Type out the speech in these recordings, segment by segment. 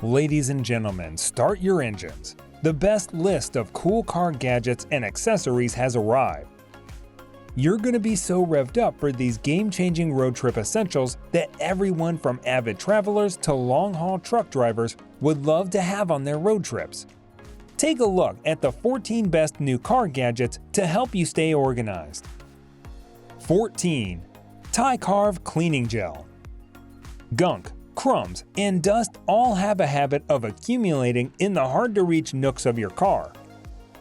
Ladies and gentlemen, start your engines. The best list of cool car gadgets and accessories has arrived. You're going to be so revved up for these game-changing road trip essentials that everyone from avid travelers to long-haul truck drivers would love to have on their road trips. Take a look at the 14 best new car gadgets to help you stay organized. 14. TICARVE Cleaning Gel. Gunk, crumbs, and dust all have a habit of accumulating in the hard-to-reach nooks of your car.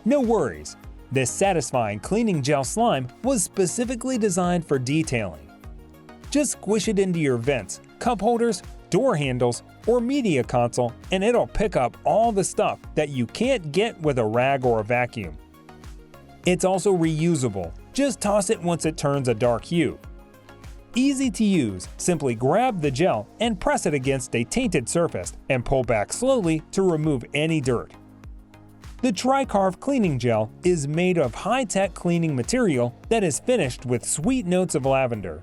No worries, this satisfying cleaning gel slime was specifically designed for detailing. Just squish it into your vents, cup holders, door handles, or media console and it'll pick up all the stuff that you can't get with a rag or a vacuum. It's also reusable, just toss it once it turns a dark hue. Easy to use, simply grab the gel and press it against a tainted surface and pull back slowly to remove any dirt. The TICARVE Cleaning Gel is made of high-tech cleaning material that is finished with sweet notes of lavender.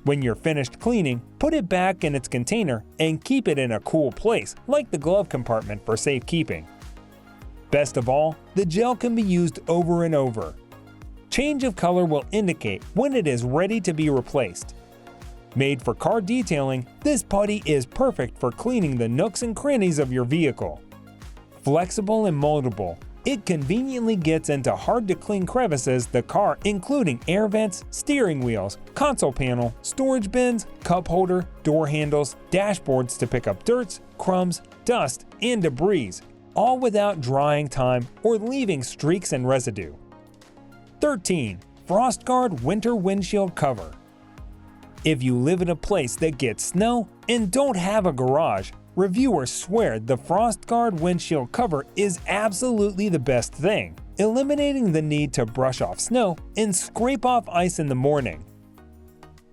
When you're finished cleaning, put it back in its container and keep it in a cool place like the glove compartment for safekeeping. Best of all, the gel can be used over and over. Change of color will indicate when it is ready to be replaced. Made for car detailing, this putty is perfect for cleaning the nooks and crannies of your vehicle. Flexible and moldable, it conveniently gets into hard-to-clean crevices the car, including air vents, steering wheels, console panel, storage bins, cup holder, door handles, dashboards to pick up dirt, crumbs, dust, and debris, all without drying time or leaving streaks and residue. 13. FrostGuard Winter Windshield Cover. If you live in a place that gets snow and don't have a garage, reviewers swear the FrostGuard windshield cover is absolutely the best thing, eliminating the need to brush off snow and scrape off ice in the morning.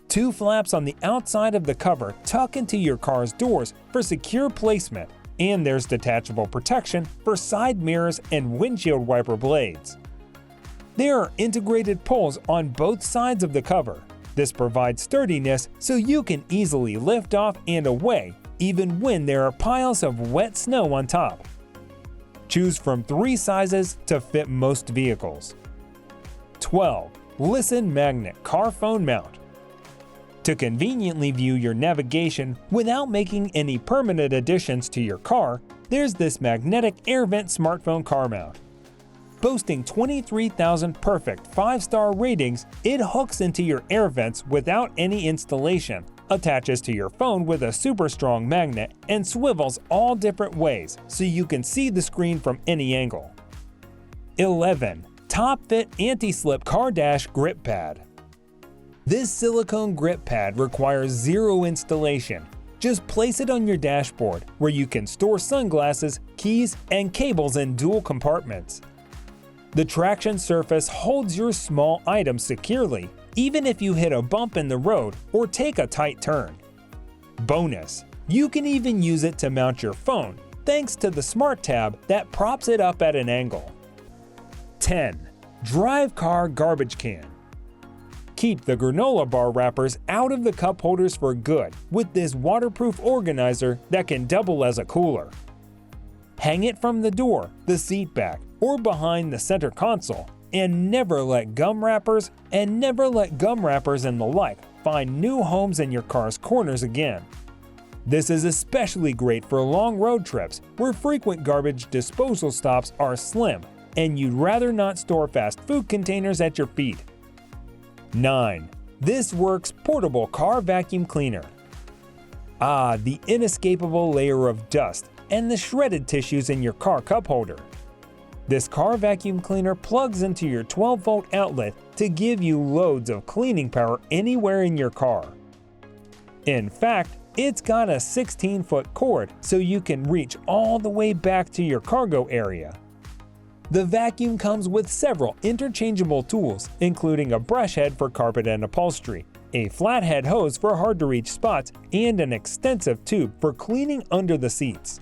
Two flaps on the outside of the cover tuck into your car's doors for secure placement, and there's detachable protection for side mirrors and windshield wiper blades. There are integrated pulls on both sides of the cover. This provides sturdiness so you can easily lift off and away even when there are piles of wet snow on top. Choose from 3 sizes to fit most vehicles. 12. LISEN Magnet Car Phone Mount. To conveniently view your navigation without making any permanent additions to your car, there's this magnetic air vent smartphone car mount. Boasting 23,000 perfect 5-star ratings, it hooks into your air vents without any installation, attaches to your phone with a super strong magnet, and swivels all different ways so you can see the screen from any angle. 11. Topfit Anti-Slip Car Dash Grip Pad. This silicone grip pad requires zero installation. Just place it on your dashboard where you can store sunglasses, keys, and cables in dual compartments. The traction surface holds your small items securely, even if you hit a bump in the road or take a tight turn. Bonus, you can even use it to mount your phone thanks to the Smart Tab that props it up at an angle. 10. Drive Car Garbage Can. Keep the granola bar wrappers out of the cup holders for good with this waterproof organizer that can double as a cooler. Hang it from the door, the seat back, or behind the center console, and never let gum wrappers and the like find new homes in your car's corners again. This is especially great for long road trips where frequent garbage disposal stops are slim and you'd rather not store fast food containers at your feet. 9. ThisWorx Portable Car Vacuum Cleaner. Ah, the inescapable layer of dust and the shredded tissues in your car cup holder. This car vacuum cleaner plugs into your 12-volt outlet to give you loads of cleaning power anywhere in your car. In fact, it's got a 16-foot cord so you can reach all the way back to your cargo area. The vacuum comes with several interchangeable tools, including a brush head for carpet and upholstery, a flathead hose for hard-to-reach spots, and an extensive tube for cleaning under the seats.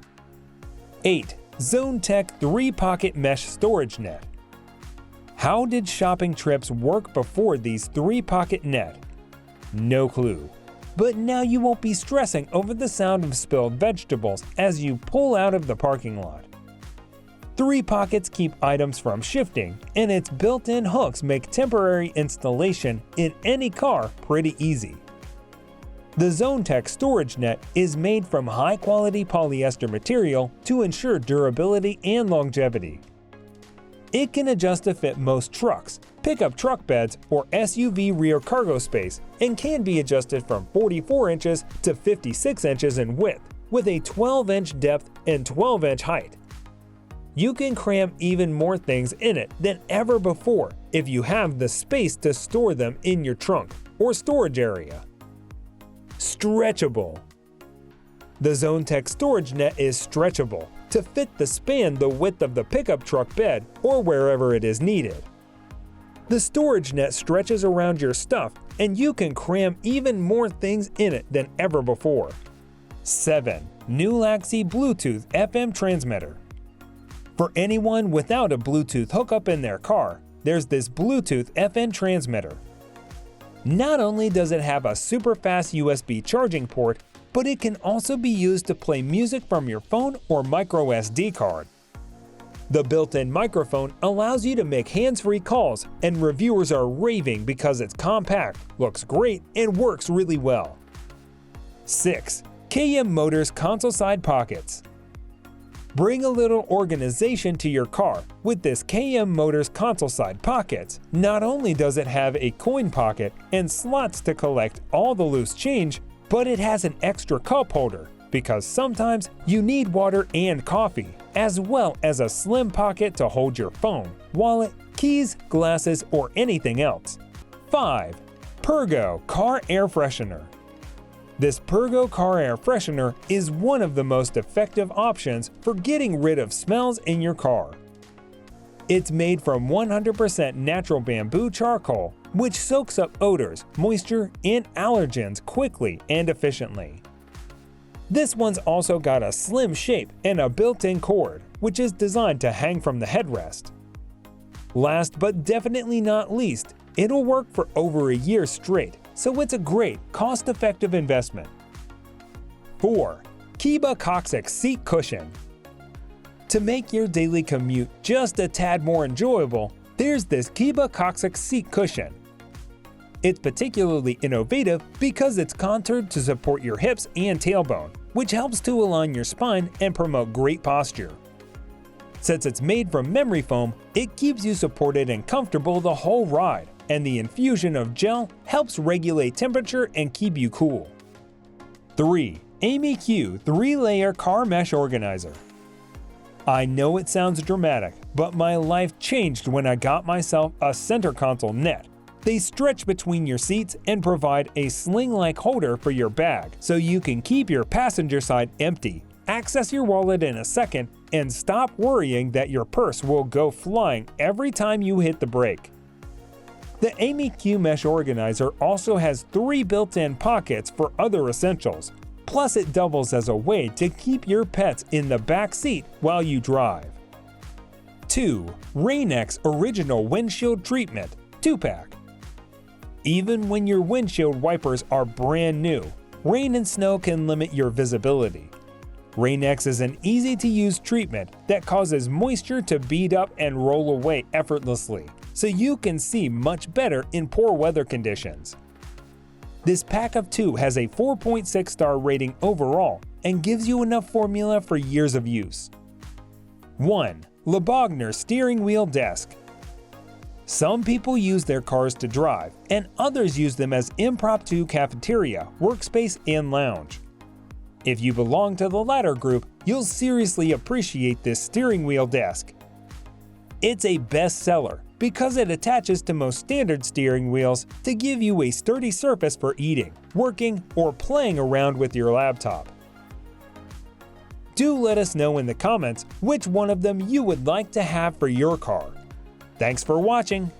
8. ZoneTech 3-Pocket Mesh Storage Net. How did shopping trips work before these 3-pocket net? No clue. but now you won't be stressing over the sound of spilled vegetables as you pull out of the parking lot. 3 pockets keep items from shifting, and its built-in hooks make temporary installation in any car pretty easy. The ZoneTech storage net is made from high-quality polyester material to ensure durability and longevity. It can adjust to fit most trucks, pickup truck beds, or SUV rear cargo space, and can be adjusted from 44 inches to 56 inches in width, with a 12-inch depth and 12-inch height. You can cram even more things in it than ever before if you have the space to store them in your trunk or storage area. Stretchable. The ZoneTech storage net is stretchable to fit the span the width of the pickup truck bed or wherever it is needed. The storage net stretches around your stuff and you can cram even more things in it than ever before. 7. Nulaxy Bluetooth FM transmitter. For anyone without a Bluetooth hookup in their car, there's this Bluetooth FM transmitter. Not only does it have a super fast USB charging port, but it can also be used to play music from your phone or microSD card. The built-in microphone allows you to make hands-free calls, and reviewers are raving because it's compact, looks great, and works really well. 6. KMMOTORS console side pockets. Bring a little organization to your car with this KMMOTORS console side pockets. Not only does it have a coin pocket and slots to collect all the loose change, but it has an extra cup holder because sometimes you need water and coffee, as well as a slim pocket to hold your phone, wallet, keys, glasses, or anything else. 5. PURGGO Car Air Freshener. This PURGGO Car Air Freshener is one of the most effective options for getting rid of smells in your car. It's made from 100% natural bamboo charcoal, which soaks up odors, moisture, and allergens quickly and efficiently. This one's also got a slim shape and a built-in cord, which is designed to hang from the headrest. Last but definitely not least, it'll work for over a year straight, so it's a great, cost-effective investment. 4. Kieba Coccyx Seat Cushion. To make your daily commute just a tad more enjoyable, there's this Kieba Coccyx Seat Cushion. It's particularly innovative because it's contoured to support your hips and tailbone, which helps to align your spine and promote great posture. Since it's made from memory foam, it keeps you supported and comfortable the whole ride, and the infusion of gel helps regulate temperature and keep you cool. 3. AMEIQ 3-Layer Car Mesh Organizer. I know it sounds dramatic, but my life changed when I got myself a center console net. They stretch between your seats and provide a sling-like holder for your bag, so you can keep your passenger side empty, access your wallet in a second, and stop worrying that your purse will go flying every time you hit the brake. The AMEIQ Mesh Organizer also has 3 built-in pockets for other essentials, plus it doubles as a way to keep your pets in the back seat while you drive. 2. Rain-X Original Windshield Treatment 2-pack. Even when your windshield wipers are brand new, rain and snow can limit your visibility. Rain-X is an easy-to-use treatment that causes moisture to bead up and roll away effortlessly, so you can see much better in poor weather conditions. This pack of 2 has a 4.6-star rating overall and gives you enough formula for years of use. 1. Lebogner Steering Wheel Desk. Some people use their cars to drive, and others use them as impromptu cafeteria, workspace, and lounge. If you belong to the latter group, you'll seriously appreciate this steering wheel desk. It's a bestseller because it attaches to most standard steering wheels to give you a sturdy surface for eating, working, or playing around with your laptop. Do let us know in the comments which one of them you would like to have for your car. Thanks for watching.